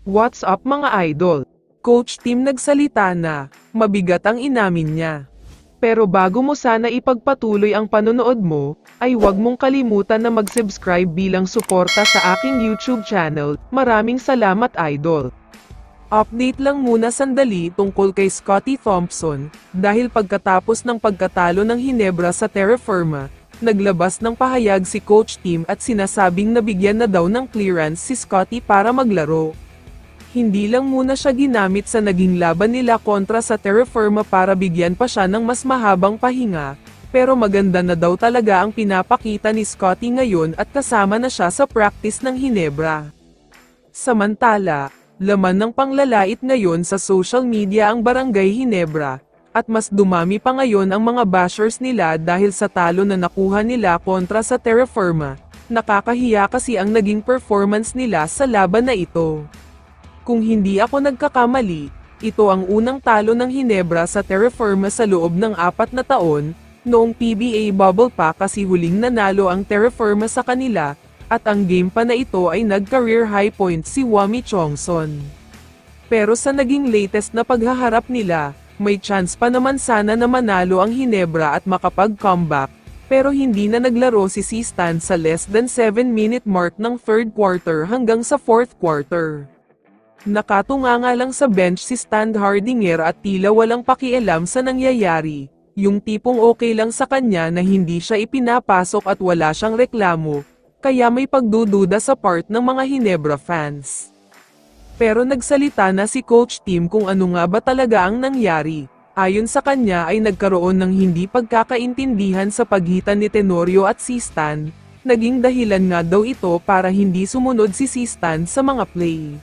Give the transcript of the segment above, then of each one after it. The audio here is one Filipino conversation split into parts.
What's up mga idol? Coach Tim nagsalita na, mabigat ang inamin niya. Pero bago mo sana ipagpatuloy ang panonood mo, ay huwag mong kalimutan na mag-subscribe bilang suporta sa aking YouTube channel. Maraming salamat idol. Update lang muna sandali tungkol kay Scottie Thompson, dahil pagkatapos ng pagkatalo ng Hinebra sa Terra Firma, naglabas ng pahayag si Coach Tim at sinasabing nabigyan na daw ng clearance si Scottie para maglaro. Hindi lang muna siya ginamit sa naging laban nila kontra sa Terra Firma para bigyan pa siya ng mas mahabang pahinga, pero maganda na daw talaga ang pinapakita ni Scottie ngayon at kasama na siya sa practice ng Hinebra. Samantala, laman ng panglalait ngayon sa social media ang Barangay Hinebra, at mas dumami pa ngayon ang mga bashers nila dahil sa talo na nakuha nila kontra sa Terra Firma. Nakakahiya kasi ang naging performance nila sa laban na ito. Kung hindi ako nagkakamali, ito ang unang talo ng Hinebra sa Terra Firma sa loob ng 4 na taon, noong PBA bubble pa kasi huling nanalo ang Terra Firma sa kanila, at ang game pa na ito ay nag-career high point si Wami Chongson. Pero sa naging latest na paghaharap nila, may chance pa naman sana na manalo ang Hinebra at makapag-comeback, pero hindi na naglaro si C-Stan sa less than 7-minute mark ng 3rd quarter hanggang sa 4th quarter. Nakatunga nga lang sa bench si Stan Hardinger at tila walang pakialam sa nangyayari, yung tipong okay lang sa kanya na hindi siya ipinapasok at wala siyang reklamo, kaya may pagdududa sa part ng mga Hinebra fans. Pero nagsalita na si Coach Tim kung ano nga ba talaga ang nangyari. Ayon sa kanya ay nagkaroon ng hindi pagkakaintindihan sa pagitan ni Tenorio at si Stan, naging dahilan nga daw ito para hindi sumunod si Stan sa mga play.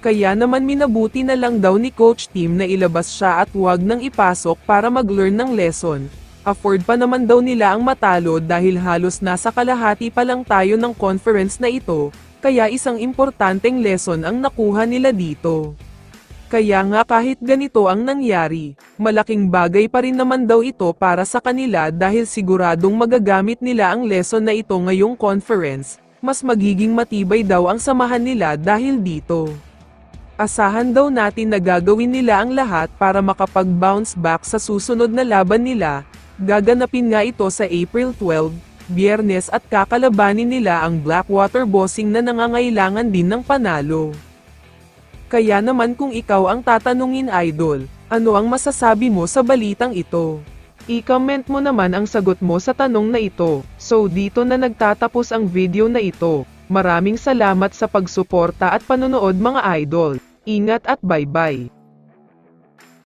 Kaya naman minabuti na lang daw ni Coach Tim na ilabas siya at huwag nang ipasok para mag-learn ng lesson. Afford pa naman daw nila ang matalo dahil halos nasa kalahati pa lang tayo ng conference na ito, kaya isang importanteng lesson ang nakuha nila dito. Kaya nga kahit ganito ang nangyari, malaking bagay pa rin naman daw ito para sa kanila dahil siguradong magagamit nila ang lesson na ito ngayong conference, mas magiging matibay daw ang samahan nila dahil dito. Asahan daw natin na gagawin nila ang lahat para makapag-bounce back sa susunod na laban nila. Gaganapin nga ito sa April 12, Biyernes at kakalabanin nila ang Blackwater Bossing na nangangailangan din ng panalo. Kaya naman kung ikaw ang tatanungin idol, ano ang masasabi mo sa balitang ito? I-comment mo naman ang sagot mo sa tanong na ito. So dito na nagtatapos ang video na ito. Maraming salamat sa pagsuporta at panonood mga idol. Ingat at bye-bye.